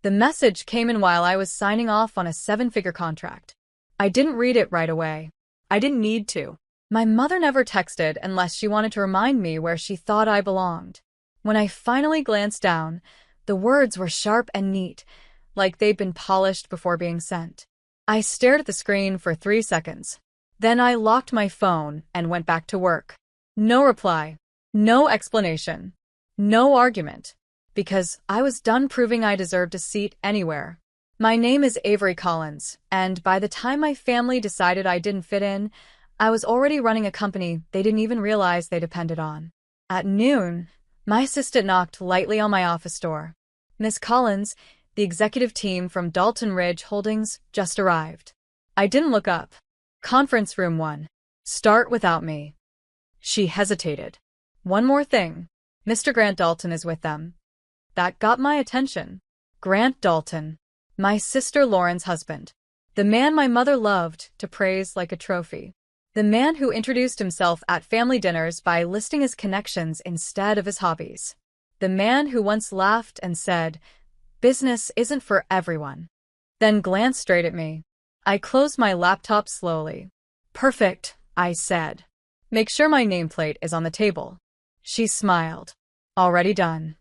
The message came in while I was signing off on a 7-figure contract. I didn't read it right away. I didn't need to. My mother never texted unless she wanted to remind me where she thought I belonged. When I finally glanced down, the words were sharp and neat, like they'd been polished before being sent. I stared at the screen for 3 seconds. Then I locked my phone and went back to work. No reply. No explanation. No argument. Because I was done proving I deserved a seat anywhere. My name is Avery Collins, and by the time my family decided I didn't fit in, I was already running a company they didn't even realize they depended on. At noon, my assistant knocked lightly on my office door. Miss Collins, the executive team from Dalton Ridge Holdings, just arrived. I didn't look up. Conference room 1. Start without me. She hesitated. One more thing. Mr. Grant Dalton is with them. That got my attention. Grant Dalton. My sister Lauren's husband. The man my mother loved to praise like a trophy. The man who introduced himself at family dinners by listing his connections instead of his hobbies. The man who once laughed and said, "Business isn't for everyone." Then glanced straight at me. I closed my laptop slowly. "Perfect," I said. "Make sure my nameplate is on the table." She smiled. "Already done."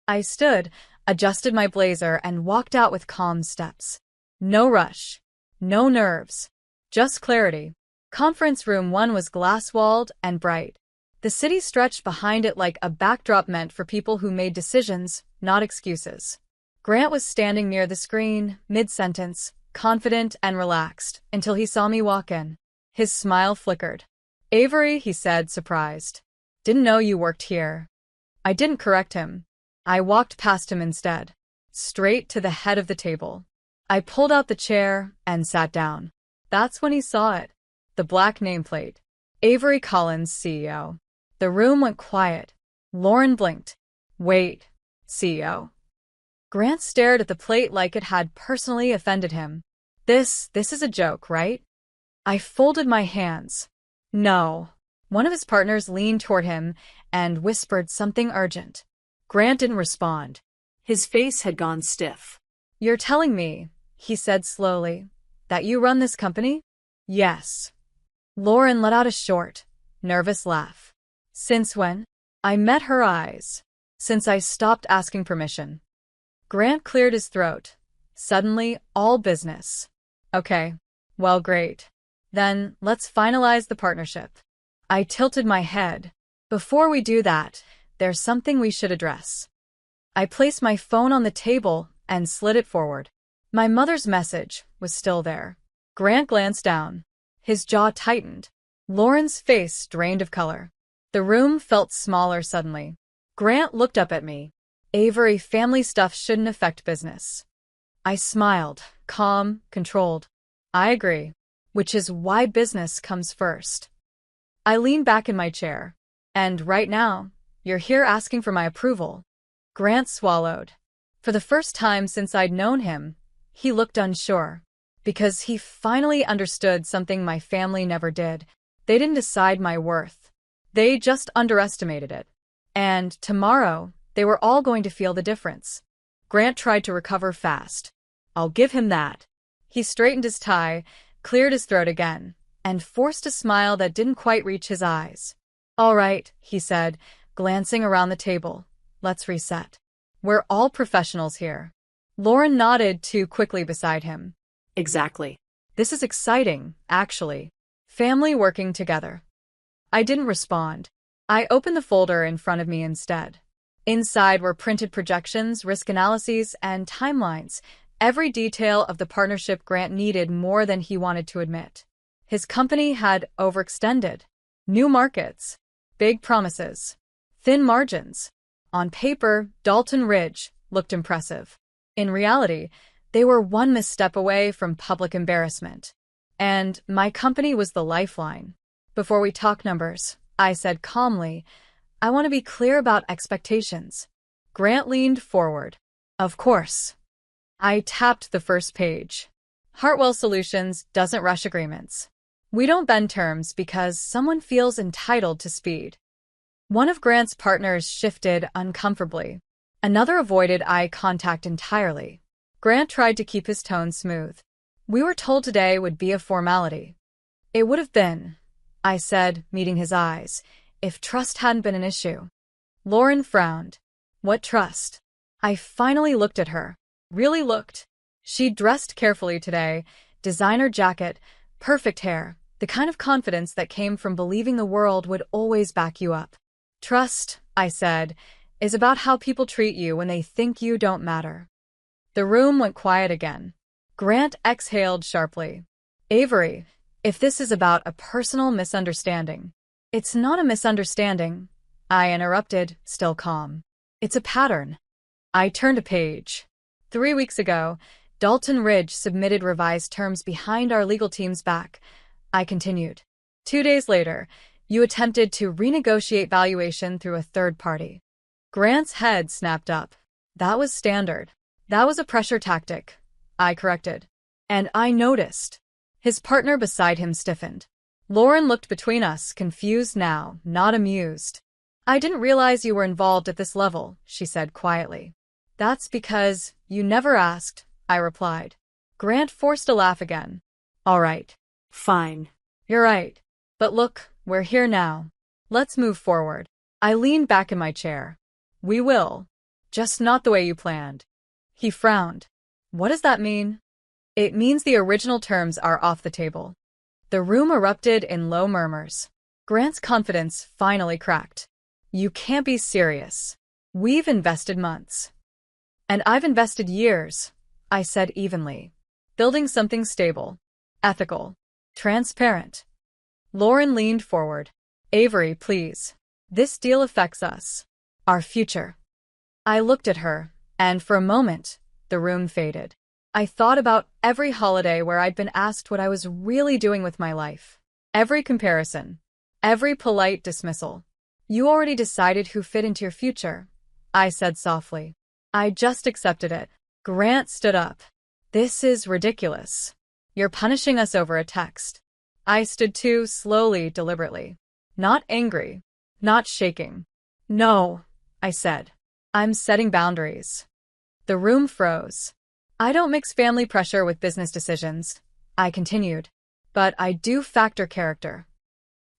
I stood, adjusted my blazer, and walked out with calm steps. No rush. No nerves. Just clarity. Conference room 1 was glass-walled and bright. The city stretched behind it like a backdrop meant for people who made decisions, not excuses. Grant was standing near the screen, mid-sentence, confident and relaxed, until he saw me walk in. His smile flickered. "Avery," he said, surprised. "Didn't know you worked here." I didn't correct him. I walked past him instead, straight to the head of the table. I pulled out the chair and sat down. That's when he saw it. The black nameplate. Avery Collins, CEO. The room went quiet. Lauren blinked. "Wait, CEO." Grant stared at the plate like it had personally offended him. This is a joke, right? I folded my hands. No. One of his partners leaned toward him and whispered something urgent. Grant didn't respond. His face had gone stiff. "You're telling me," he said slowly, "that you run this company?" "Yes." Lauren let out a short, nervous laugh. "Since when?" I met her eyes. "Since I stopped asking permission." Grant cleared his throat. Suddenly, all business. "Okay. Well, great. Then, let's finalize the partnership." I tilted my head. "Before we do that, there's something we should address." I placed my phone on the table and slid it forward. My mother's message was still there. Grant glanced down. His jaw tightened. Lauren's face drained of color. The room felt smaller suddenly. Grant looked up at me. "Avery, family stuff shouldn't affect business." I smiled, calm, controlled. "I agree. Which is why business comes first." I leaned back in my chair. "And right now, you're here asking for my approval." Grant swallowed. For the first time since I'd known him, he looked unsure. Because he finally understood something my family never did. They didn't decide my worth. They just underestimated it. And tomorrow, they were all going to feel the difference. Grant tried to recover fast. I'll give him that. He straightened his tie, cleared his throat again, and forced a smile that didn't quite reach his eyes. "All right," he said, glancing around the table. "Let's reset. We're all professionals here." Lauren nodded too quickly beside him. "Exactly. This is exciting, actually. Family working together." I didn't respond. I opened the folder in front of me instead. Inside were printed projections, risk analyses, and timelines, every detail of the partnership Grant needed more than he wanted to admit. His company had overextended. New markets. Big promises. Thin margins. On paper, Dalton Ridge looked impressive. In reality, they were one misstep away from public embarrassment. And my company was the lifeline. "Before we talk numbers," I said calmly, "I want to be clear about expectations." Grant leaned forward. "Of course." I tapped the first page. Hartwell Solutions doesn't rush agreements. We don't bend terms because someone feels entitled to speed. One of Grant's partners shifted uncomfortably. Another avoided eye contact entirely. Grant tried to keep his tone smooth. We were told today would be a formality. It would have been, I said, meeting his eyes, if trust hadn't been an issue. Lauren frowned. What trust? I finally looked at her. Really looked. She'd dressed carefully today, designer jacket, perfect hair, the kind of confidence that came from believing the world would always back you up. Trust, I said, is about how people treat you when they think you don't matter. The room went quiet again. Grant exhaled sharply. Avery, if this is about a personal misunderstanding. It's not a misunderstanding, I interrupted, still calm. It's a pattern. I turned a page. 3 weeks ago, Dalton Ridge submitted revised terms behind our legal team's back. I continued. 2 days later, you attempted to renegotiate valuation through a third party. Grant's head snapped up. That was standard. That was a pressure tactic, I corrected. And I noticed. His partner beside him stiffened. Lauren looked between us, confused now, not amused. I didn't realize you were involved at this level, she said quietly. That's because you never asked, I replied. Grant forced a laugh again. All right. Fine. You're right. But look, we're here now. Let's move forward. I leaned back in my chair. We will. Just not the way you planned. He frowned. What does that mean? It means the original terms are off the table. The room erupted in low murmurs. Grant's confidence finally cracked. You can't be serious. We've invested months. And I've invested years, I said evenly. Building something stable, ethical, transparent. Lauren leaned forward. Avery, please. This deal affects us. Our future. I looked at her, and for a moment, the room faded. I thought about every holiday where I'd been asked what I was really doing with my life. Every comparison. Every polite dismissal. You already decided who fit into your future, I said softly. I just accepted it. Grant stood up. This is ridiculous. You're punishing us over a text. I stood too, slowly, deliberately. Not angry. Not shaking. No, I said. I'm setting boundaries. The room froze. I don't mix family pressure with business decisions, I continued. But I do factor character.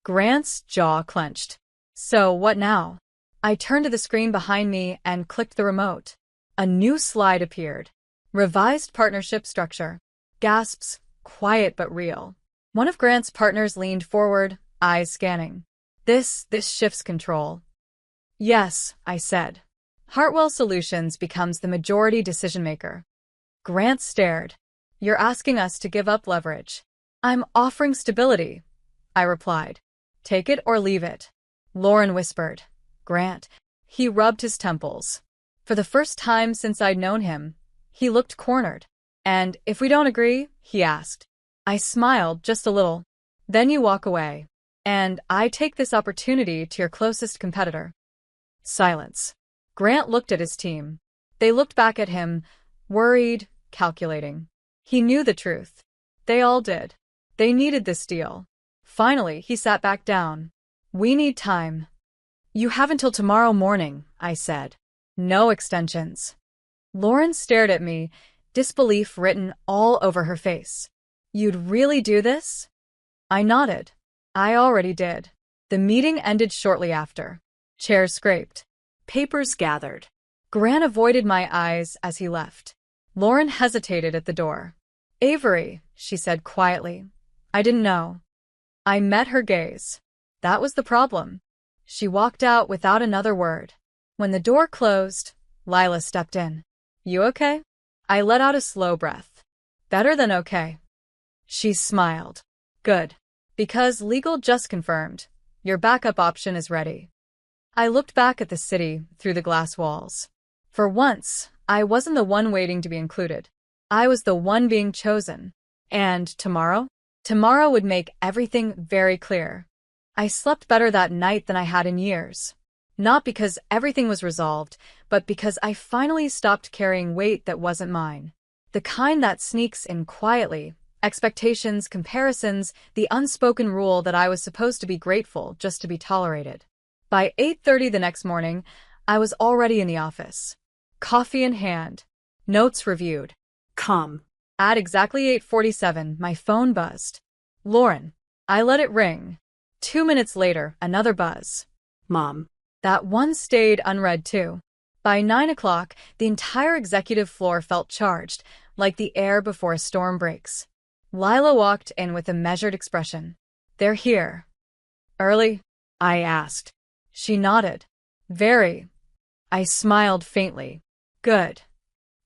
Grant's jaw clenched. So what now? I turned to the screen behind me and clicked the remote. A new slide appeared. Revised partnership structure. Gasps, quiet but real. One of Grant's partners leaned forward, eyes scanning. This shifts control. Yes, I said. Hartwell Solutions becomes the majority decision-maker. Grant stared. You're asking us to give up leverage. I'm offering stability, I replied. Take it or leave it. Lauren whispered. Grant. He rubbed his temples. For the first time since I'd known him, he looked cornered. And if we don't agree, he asked. I smiled just a little. Then you walk away. And I take this opportunity to your closest competitor. Silence. Grant looked at his team. They looked back at him, worried, calculating. He knew the truth. They all did. They needed this deal. Finally, he sat back down. We need time. You have until tomorrow morning, I said. No extensions. Lauren stared at me, disbelief written all over her face. You'd really do this? I nodded. I already did. The meeting ended shortly after. Chairs scraped. Papers gathered. Grant avoided my eyes as he left. Lauren hesitated at the door. Avery, she said quietly. I didn't know. I met her gaze. That was the problem. She walked out without another word. When the door closed, Lila stepped in. You okay? I let out a slow breath. Better than okay. She smiled. Good. Because legal just confirmed. Your backup option is ready. I looked back at the city through the glass walls. For once, I wasn't the one waiting to be included. I was the one being chosen. And tomorrow? Tomorrow would make everything very clear. I slept better that night than I had in years. Not because everything was resolved, but because I finally stopped carrying weight that wasn't mine. The kind that sneaks in quietly. Expectations, comparisons, the unspoken rule that I was supposed to be grateful just to be tolerated. By 8:30 the next morning, I was already in the office. Coffee in hand. Notes reviewed. Come. At exactly 8:47, my phone buzzed. Lauren. I let it ring. 2 minutes later, another buzz. Mom. That one stayed unread too. By 9 o'clock, the entire executive floor felt charged, like the air before a storm breaks. Lila walked in with a measured expression. They're here. Early? I asked. She nodded. Very. I smiled faintly. Good.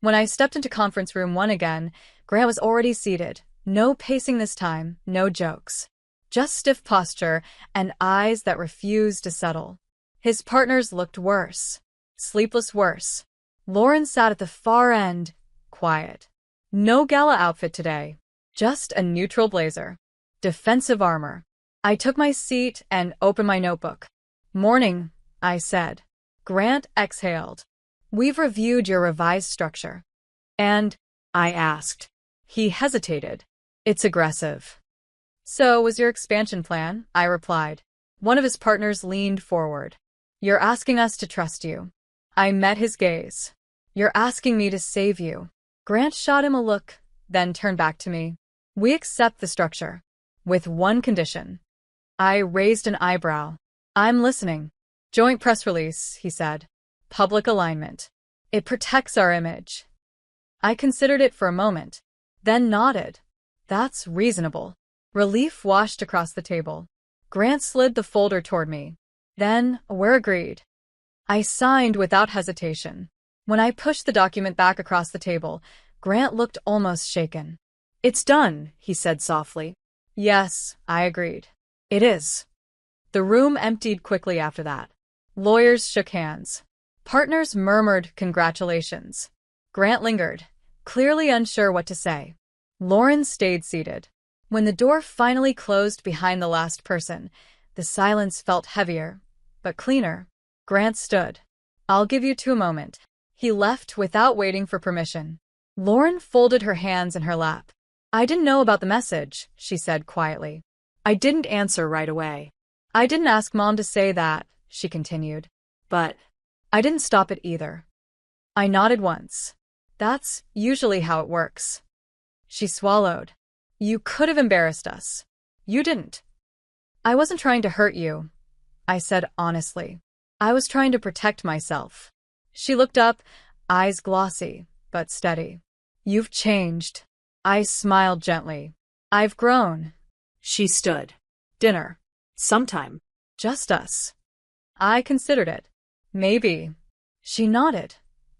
When I stepped into conference room 1 again, Grant was already seated. No pacing this time, no jokes. Just stiff posture and eyes that refused to settle. His partners looked worse. Sleepless worse. Lauren sat at the far end, quiet. No gala outfit today. Just a neutral blazer. Defensive armor. I took my seat and opened my notebook. Morning, I said. Grant exhaled. We've reviewed your revised structure. And? I asked. He hesitated. It's aggressive. So was your expansion plan? I replied. One of his partners leaned forward. You're asking us to trust you. I met his gaze. You're asking me to save you. Grant shot him a look, then turned back to me. We accept the structure. With one condition. I raised an eyebrow. I'm listening. Joint press release, he said. Public alignment. It protects our image. I considered it for a moment, then nodded. That's reasonable. Relief washed across the table. Grant slid the folder toward me. Then, we're agreed. I signed without hesitation. When I pushed the document back across the table, Grant looked almost shaken. It's done, he said softly. Yes, I agreed. It is. The room emptied quickly after that. Lawyers shook hands. Partners murmured congratulations. Grant lingered, clearly unsure what to say. Lauren stayed seated. When the door finally closed behind the last person, the silence felt heavier, but cleaner. Grant stood. I'll give you 2 moments. He left without waiting for permission. Lauren folded her hands in her lap. I didn't know about the message, she said quietly. I didn't answer right away. I didn't ask Mom to say that, she continued. But I didn't stop it either. I nodded once. That's usually how it works. She swallowed. You could have embarrassed us. You didn't. I wasn't trying to hurt you, I said honestly. I was trying to protect myself. She looked up, eyes glossy, but steady. You've changed. I smiled gently. I've grown. She stood. Dinner. Sometime. Just us. I considered it. Maybe. She nodded.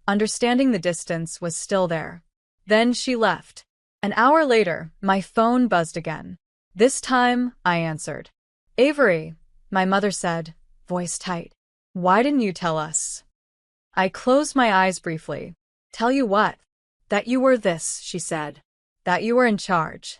Understanding the distance was still there. Then she left. An hour later, my phone buzzed again. This time, I answered. Avery, my mother said, voice tight. Why didn't you tell us? I closed my eyes briefly. Tell you what? That you were this, she said. That you were in charge.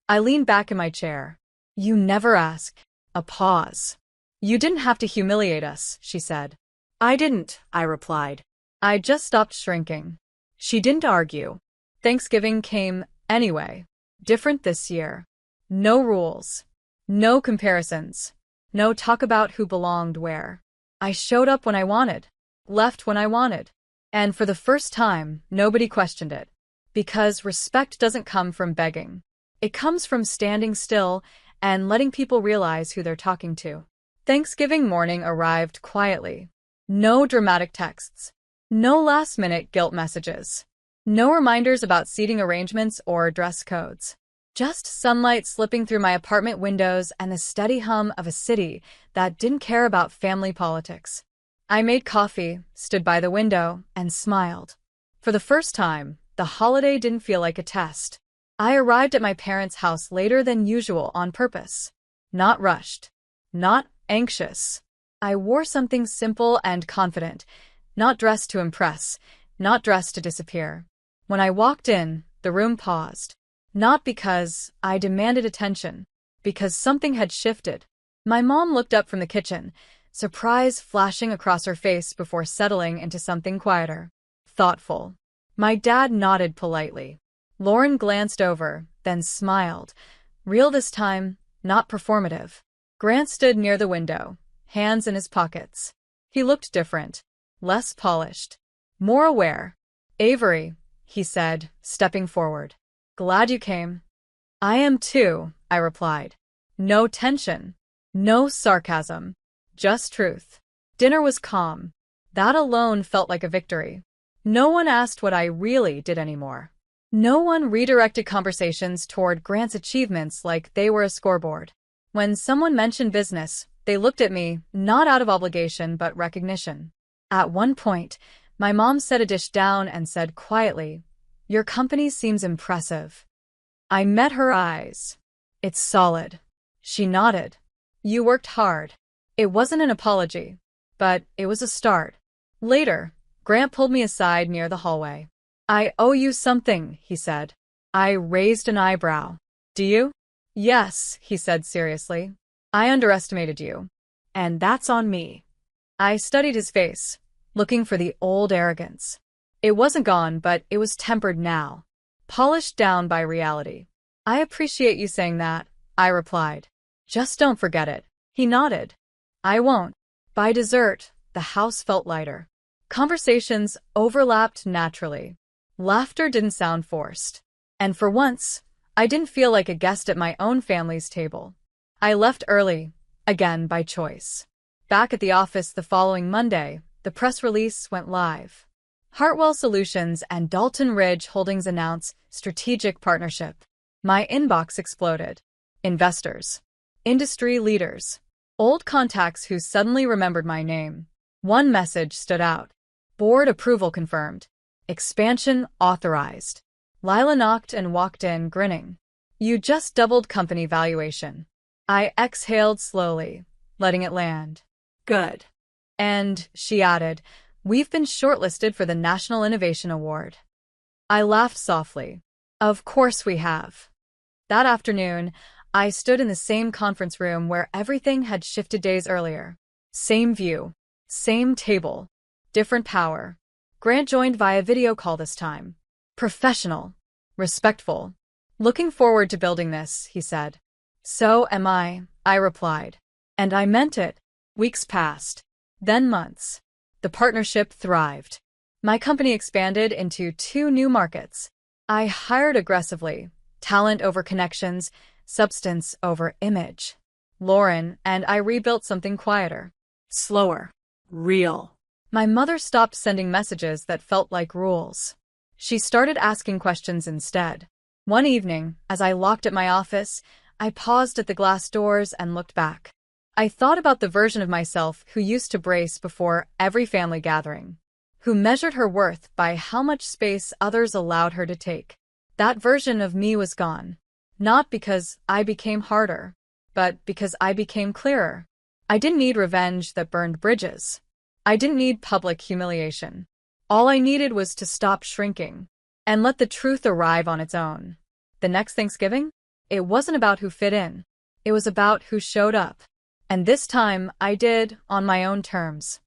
I leaned back in my chair. You never asked. A pause. You didn't have to humiliate us, she said. I didn't, I replied. I just stopped shrinking. She didn't argue. Thanksgiving came anyway. Different this year. No rules. No comparisons. No talk about who belonged where. I showed up when I wanted. Left when I wanted. And for the first time, nobody questioned it. Because respect doesn't come from begging. It comes from standing still and letting people realize who they're talking to. Thanksgiving morning arrived quietly. No dramatic texts. No last-minute guilt messages. No reminders about seating arrangements or dress codes. Just sunlight slipping through my apartment windows and the steady hum of a city that didn't care about family politics. I made coffee, stood by the window, and smiled. For the first time, the holiday didn't feel like a test. I arrived at my parents' house later than usual on purpose. Not rushed. Not anxious. I wore something simple and confident, not dressed to impress, not dressed to disappear. When I walked in, the room paused. Not because I demanded attention, because something had shifted. My mom looked up from the kitchen, surprise flashing across her face before settling into something quieter. Thoughtful. My dad nodded politely. Lauren glanced over, then smiled. Real this time, not performative. Grant stood near the window, hands in his pockets. He looked different. Less polished. More aware. Avery, he said, stepping forward. Glad you came. I am too, I replied. No tension. No sarcasm. Just truth. Dinner was calm. That alone felt like a victory. No one asked what I really did anymore. No one redirected conversations toward Grant's achievements like they were a scoreboard. When someone mentioned business, they looked at me, not out of obligation but recognition. At one point, my mom set a dish down and said quietly, "Your company seems impressive." I met her eyes. "It's solid." She nodded. "You worked hard." It wasn't an apology, but it was a start. Later, Grant pulled me aside near the hallway. "I owe you something," he said. I raised an eyebrow. "Do you?" "Yes," he said seriously. "I underestimated you. And that's on me." I studied his face, looking for the old arrogance. It wasn't gone, but it was tempered now, polished down by reality. "I appreciate you saying that," I replied. "Just don't forget it." He nodded. "I won't." By dessert, the house felt lighter. Conversations overlapped naturally. Laughter didn't sound forced. And for once, I didn't feel like a guest at my own family's table. I left early, again by choice. Back at the office the following Monday, the press release went live. Hartwell Solutions and Dalton Ridge Holdings announce strategic partnership. My inbox exploded. Investors. Industry leaders. Old contacts who suddenly remembered my name. One message stood out. Board approval confirmed. Expansion authorized. Lila knocked and walked in, grinning. "You just doubled company valuation." I exhaled slowly, letting it land. "Good." And, she added, "We've been shortlisted for the National Innovation Award." I laughed softly. "Of course we have." That afternoon, I stood in the same conference room where everything had shifted days earlier. Same view. Same table. Different power. Grant joined via video call this time. Professional. Respectful. "Looking forward to building this," he said. "So am I replied. And I meant it. Weeks passed. Then months. The partnership thrived. My company expanded into 2 new markets. I hired aggressively. Talent over connections, substance over image. Lauren and I rebuilt something quieter. Slower. Real. My mother stopped sending messages that felt like rules. She started asking questions instead. One evening, as I locked at my office, I paused at the glass doors and looked back. I thought about the version of myself who used to brace before every family gathering, who measured her worth by how much space others allowed her to take. That version of me was gone. Not because I became harder, but because I became clearer. I didn't need revenge that burned bridges. I didn't need public humiliation. All I needed was to stop shrinking and let the truth arrive on its own. The next Thanksgiving, it wasn't about who fit in. It was about who showed up. And this time, I did on my own terms.